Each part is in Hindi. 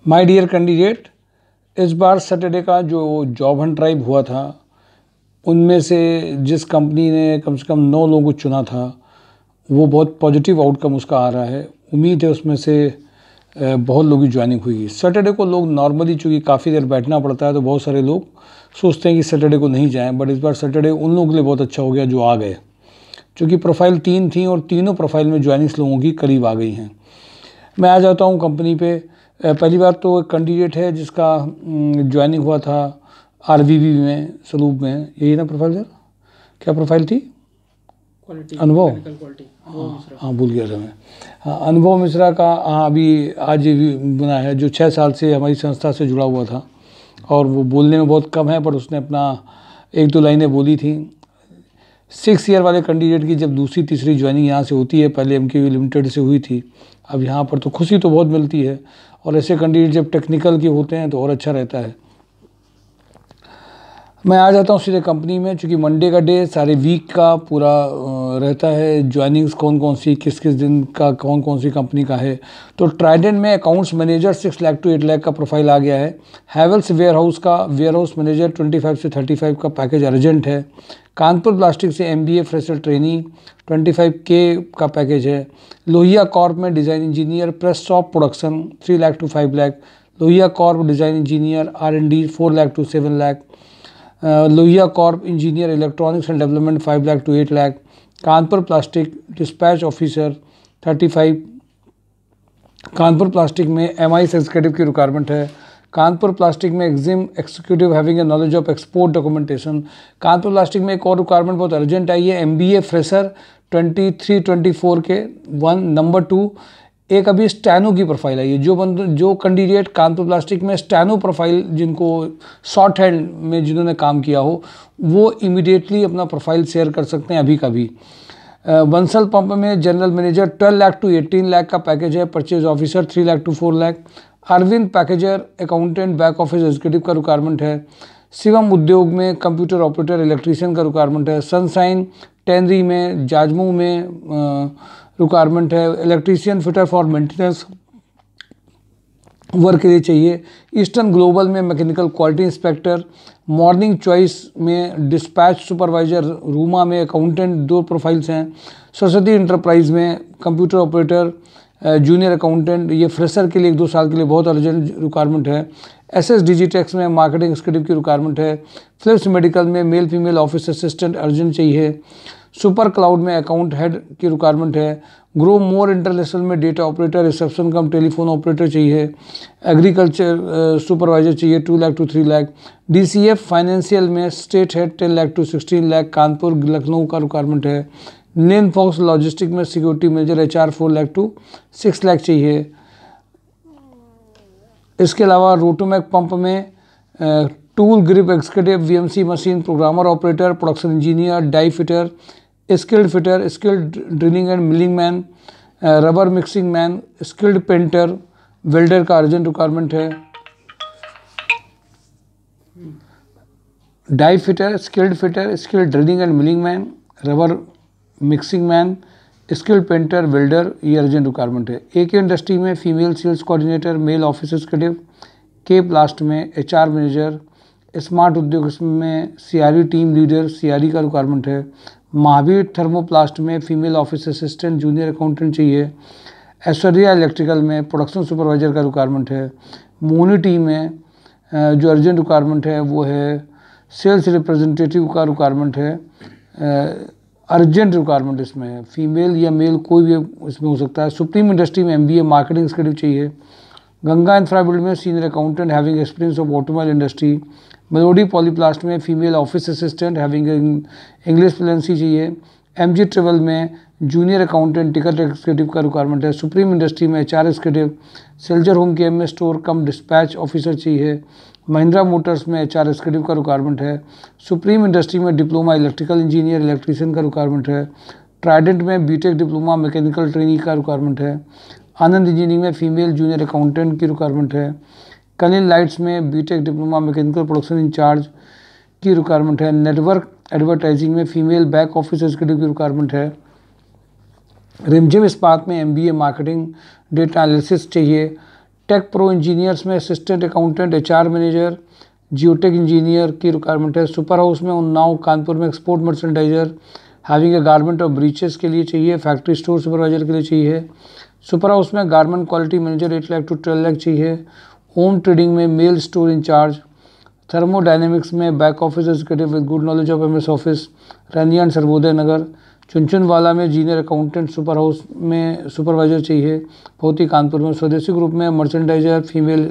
माय डियर कैंडिडेट, इस बार सैटरडे का जो जॉब हंट ड्राइव हुआ था उनमें से जिस कंपनी ने कम से कम 9 लोगों को चुना था वो बहुत पॉजिटिव आउटकम उसका आ रहा है। उम्मीद है उसमें से बहुत लोगों की ज्वाइनिंग हुई। सैटरडे को लोग नॉर्मली चूँकि काफ़ी देर बैठना पड़ता है तो बहुत सारे लोग सोचते हैं कि सैटरडे को नहीं जाएं, बट इस बार सैटरडे उन लोगों के लिए बहुत अच्छा हो गया जो आ गए, क्योंकि प्रोफाइल 3 थी और तीनों प्रोफाइल में ज्वाइनिंग्स लोगों की करीब आ गई हैं। मैं आ जाता हूँ कंपनी पे। पहली बार तो एक कैंडिडेट है जिसका ज्वाइनिंग हुआ था आरवीवी में, सलूब में। यही ना प्रोफाइल सर? क्या प्रोफाइल थी? अनुभव। हाँ, भूल गया था मैं। हाँ, अनुभव मिश्रा का। हाँ, अभी आज भी बना है, जो 6 साल से हमारी संस्था से जुड़ा हुआ था और वो बोलने में बहुत कम है, पर उसने अपना 1-2 लाइनें बोली थी। 6 ईयर वाले कैंडिडेट की जब दूसरी तीसरी ज्वाइनिंग यहाँ से होती है, पहले एमकेवी लिमिटेड से हुई थी, अब यहाँ पर तो खुशी तो बहुत मिलती है। और ऐसे कैंडिडेट जब टेक्निकल के होते हैं तो और अच्छा रहता है। मैं आ जाता हूँ सीधे कंपनी में, चूँकि मंडे का डे सारे वीक का पूरा रहता है। ज्वाइनिंग्स कौन कौन सी, किस किस दिन का, कौन कौन सी कंपनी का है। तो ट्राइडेंट में accounts manager 6 lakh to 8 lakh का प्रोफाइल आ गया है। हैवेल्स वेयर हाउस का वेयर हाउस मैनेजर 25 से 35 का पैकेज अर्जेंट है। कानपुर प्लास्टिक से MBA फ्रेशर ट्रेनी 25K का पैकेज है। लोहिया कॉर्प में design engineer press shop production 3 lakh to 5 lakh. Lohia corp design engineer R&D 4 lakh to 7 lakh. Lohia corp engineer electronics and development 5 lakh to 8 lakh. Kanpur plastic dispatch officer 35। Kanpur plastic में MI एग्जीक्यूटिव की रिक्वायरमेंट है। कानपुर प्लास्टिक में exim executive having a knowledge of export documentation. Kanpur plastic में एक और रिक्वायरमेंट बहुत अर्जेंट आई है, MBA फ्रेशर 23-24 के 1। नंबर 2, एक अभी स्टैनो की प्रोफाइल आई है। जो कैंडिडेट कानपुर प्लास्टिक में स्टैनो प्रोफाइल, जिनको शॉर्ट हैंड में जिन्होंने काम किया हो, वो इमीडिएटली अपना प्रोफाइल शेयर कर सकते हैं अभी का भी। बंसल पंप में general manager 12 lakh to 18 lakh का पैकेज है। Purchase officer 3 lakh to 4 lakh. Arvind packager accountant back office executive का रिक्वायरमेंट है। शिवम उद्योग में कंप्यूटर ऑपरेटर इलेक्ट्रीशियन का रिक्वायरमेंट है। सनसाइन टेनरी में जाजमू में रिक्वायरमेंट है। Electrician fitter for maintenance work के लिए चाहिए। ईस्टर्न ग्लोबल में mechanical quality inspector. Morning Choice में डिस्पैच सुपरवाइजर। रूमा में अकाउंटेंट 2 प्रोफाइल्स हैं। सरस्वती इंटरप्राइज में कंप्यूटर ऑपरेटर जूनियर अकाउंटेंट, ये फ्रेशर के लिए 1-2 साल के लिए बहुत अर्जेंट रिक्वायरमेंट है। SS डिजिटेक्स में मार्केटिंग एग्जीक्यूटिव की रिक्वायरमेंट है। फिलिप्स मेडिकल में male female office assistant urgent चाहिए। सुपर क्लाउड में अकाउंट हेड की रिक्वायरमेंट है। ग्रो मोर इंटरनेशनल में data operator reception cum telephone operator चाहिए। एग्रीकल्चर सुपरवाइजर चाहिए 2 lakh to 3 lakh. DCF financial में state head 10 lakh to 16 lakh. Kanpur Lucknow का रिक्वायरमेंट है। लेन फॉक्स लॉजिस्टिक में security manager HR 4 lakh to 6 lakh चाहिए। इसके अलावा रोटोमैक पंप में tool grip executive, VMC machine programmer operator, production engineer, die fitter, fitter, skilled drilling and milling man, rubber mixing man, skilled painter, welder का अर्जेंट रिक्वायरमेंट है। Die fitter, skilled drilling and milling man, rubber mixing man, skilled painter, welder, ये अर्जेंट रिक्वायरमेंट है। AK इंडस्ट्री में female sales coordinator, male office executive. K plast में HR मैनेजर। स्मार्ट उद्योग में CRE टीम लीडर, CRE का रिक्वायरमेंट है। महावीर थर्मोप्लास्ट में female office assistant junior accountant चाहिए। ऐश्वर्या इलेक्ट्रिकल में प्रोडक्शन सुपरवाइजर का रिक्वायरमेंट है। मोनी टीम में जो अर्जेंट रिक्वायरमेंट है वो है सेल्स रिप्रेजेंटेटिव का रिक्वायरमेंट है। अर्जेंट रिक्वायरमेंट इसमें है, फीमेल या मेल कोई भी इसमें हो सकता है। सुप्रीम इंडस्ट्री में MBA मार्केटिंग एग्जीक्यूटिव चाहिए। गंगा इंफ्राबिल्ड में senior accountant having experience of automobile industry. Melody Polyplast में female office assistant having English fluency चाहिए। MG ट्रेवल में जूनियर अकाउंटेंट टिकट एग्जीक्यूटिव का रिक्वायरमेंट है। सुप्रीम इंडस्ट्री में HR executive. Selzer home care में स्टोर कम डिस्पैच ऑफिसर चाहिए। महिंद्रा मोटर्स में HR एग्जीक्यूटिव का रिक्वायरमेंट है। सुप्रीम इंडस्ट्री में डिप्लोमा इलेक्ट्रिकल इंजीनियर इलेक्ट्रीशियन का रिक्वायरमेंट है। ट्राइडेंट में BTech डिप्लोमा मैकेनिकल ट्रेनिंग का रिक्वायरमेंट है। आनंद इंजीनियरिंग में फीमेल जूनियर अकाउंटेंट की रिक्वायरमेंट है। कलिन लाइट्स में BTech diploma mechanical production incharge की रिक्वायरमेंट है। नेटवर्क एडवर्टाइजिंग में फीमेल बैक ऑफिस एग्जीक्यूटिव की रिक्वायरमेंट है। रिमझिम इस्पात में MBA मार्केटिंग डेटा एनालिसिस चाहिए। टेक प्रो इंजीनियर्स में assistant accountant, HR manager, geotech engineer की रिक्वायरमेंट है। सुपर हाउस में उन्नाव कानपुर में export merchandiser having a garment और ब्रीचेस के लिए चाहिए। फैक्ट्री स्टोर सुपरवाइजर के लिए चाहिए। सुपर हाउस में garment quality manager 8 lakh to 12 lakh चाहिए। होम ट्रेडिंग में मेल स्टोर इंचार्ज। थर्मोडायनेमिक्स में back office executive with good knowledge of MS office, Rania and Sarvodaya Nagar. Chunchunwala में जूनियर अकाउंटेंट, सुपर हाउस में सुपरवाइजर चाहिए। भौती कानपुर में स्वदेशी ग्रुप में merchandiser female.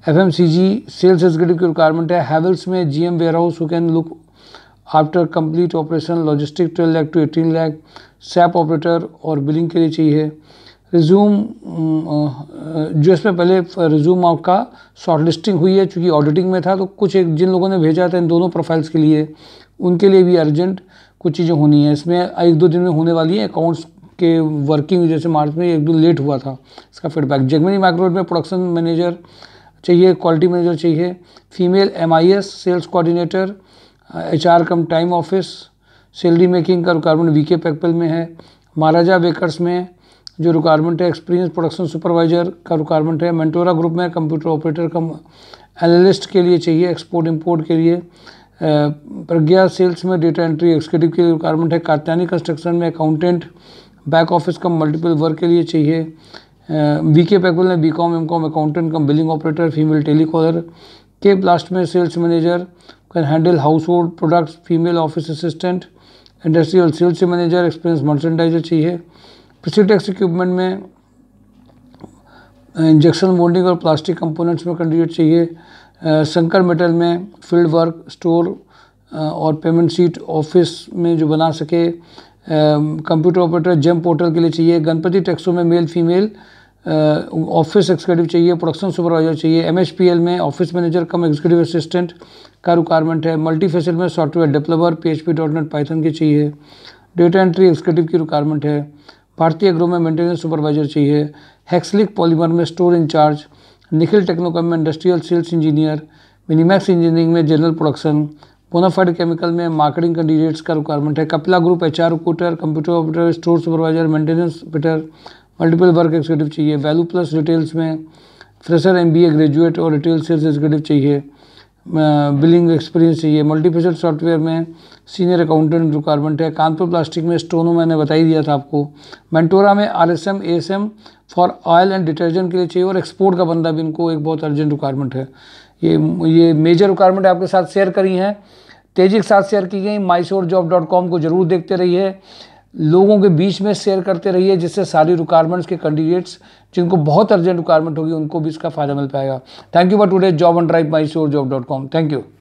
FMCG sales executive की रिक्वायरमेंट है। हैवेल्स में GM warehouse who can look after complete operation logistic 12 lakh to 18 lakh. SAP operator और बिलिंग के लिए चाहिए। रिज्यूम जो इसमें पहले रिज्यूम आपका शॉर्ट लिस्टिंग हुई है, चूँकि ऑडिटिंग में था तो कुछ एक जिन लोगों ने भेजा था इन दोनों प्रोफाइल्स के लिए, उनके लिए भी अर्जेंट कुछ चीज़ें होनी है। इसमें 1-2 दिन में होने वाली है। अकाउंट्स के वर्किंग जैसे मार्च में 1-2 लेट हुआ था इसका फीडबैक। जगमनी माइक्रोवेव में प्रोडक्शन मैनेजर चाहिए, क्वालिटी मैनेजर चाहिए। Female MIS sales coordinator, HR cum time office, salary making का रिक्वायरमेंट VK पैकपेल में है। महाराजा बेकर्स में जो रिक्वायरमेंट है एक्सपीरियंस प्रोडक्शन सुपरवाइजर का रिक्वायरमेंट है। मेंटोरा ग्रुप में कंप्यूटर ऑपरेटर कम एनालिस्ट के लिए चाहिए, एक्सपोर्ट इंपोर्ट के लिए। प्रज्ञा सेल्स में डेटा एंट्री एग्जीक्यूटिव के लिए रिक्वायरमेंट है। कात्यानी कंस्ट्रक्शन में accountant back office cum multiple work के लिए चाहिए। VK पैकपेल में BCom MCom accountant cum billing operator female telecaller. K blast में sales manager can handle household products female office assistant. Industrial sales manager experience merchandiser चाहिए। प्रिसीटेक्स इक्विपमेंट में इंजेक्शन मोल्डिंग और प्लास्टिक कंपोनेंट्स में कैंडिडेट चाहिए। शंकर मेटल में फील्ड वर्क स्टोर और पेमेंट सीट ऑफिस में जो बना सके। कंप्यूटर ऑपरेटर जेम पोर्टल के लिए चाहिए। गणपति टेक्सो में मेल फीमेल ऑफिस एग्जीक्यूटिव चाहिए। प्रोडक्शन सुपरवाइजर चाहिए। MHPL में office manager cum executive assistant का रिक्वायरमेंट है। मल्टीफेसिल में सॉफ्टवेयर डेवलपर PHP.NET पाइथन के चाहिए। डेटा एंट्री एग्जीक्यूटिव की रिक्वायरमेंट है। भारतीय एग्रो में मेंटेनेंस सुपरवाइजर चाहिए। हेक्सलिक पॉलीमर में स्टोर इंचार्ज। निखिल टेक्नोकॉम में industrial sales engineer. Minimax engineering में जनरल प्रोडक्शन। बोनाफाइड केमिकल में मार्केटिंग कैंडिडेट्स का रिक्वायरमेंट है। Kapila group HR recruiter, computer operator, store supervisor, maintenance fitter, multiple work executive चाहिए। वैल्यू प्लस रिटेल्स में फ्रेशर MBA ग्रेजुएट और रिटेल सेल्स एग्जीक्यूटिव चाहिए। बिलिंग एक्सपीरियंस चाहिए। मल्टीफेसिल सॉफ्टवेयर में सीनियर अकाउंटेंट रिक्वायरमेंट है। कानपुर प्लास्टिक में स्टोनो मैंने बता ही दिया था आपको। मेंटोरा में RSM ASM for oil and detergent के लिए चाहिए और एक्सपोर्ट का बंदा भी इनको एक बहुत अर्जेंट रिक्वायरमेंट है। ये मेजर रिक्वायरमेंट आपके साथ शेयर करी हैं, तेज़ी के साथ शेयर की गई। MySourceJob.com को जरूर देखते रहिए, लोगों के बीच में शेयर करते रहिए, जिससे सारी रिक्वायरमेंट्स के कैंडिडेट्स जिनको बहुत अर्जेंट रिक्वायरमेंट होगी उनको भी इसका फायदा मिल पाएगा। Thank you for today job on drive MySourceJob.com। Thank you.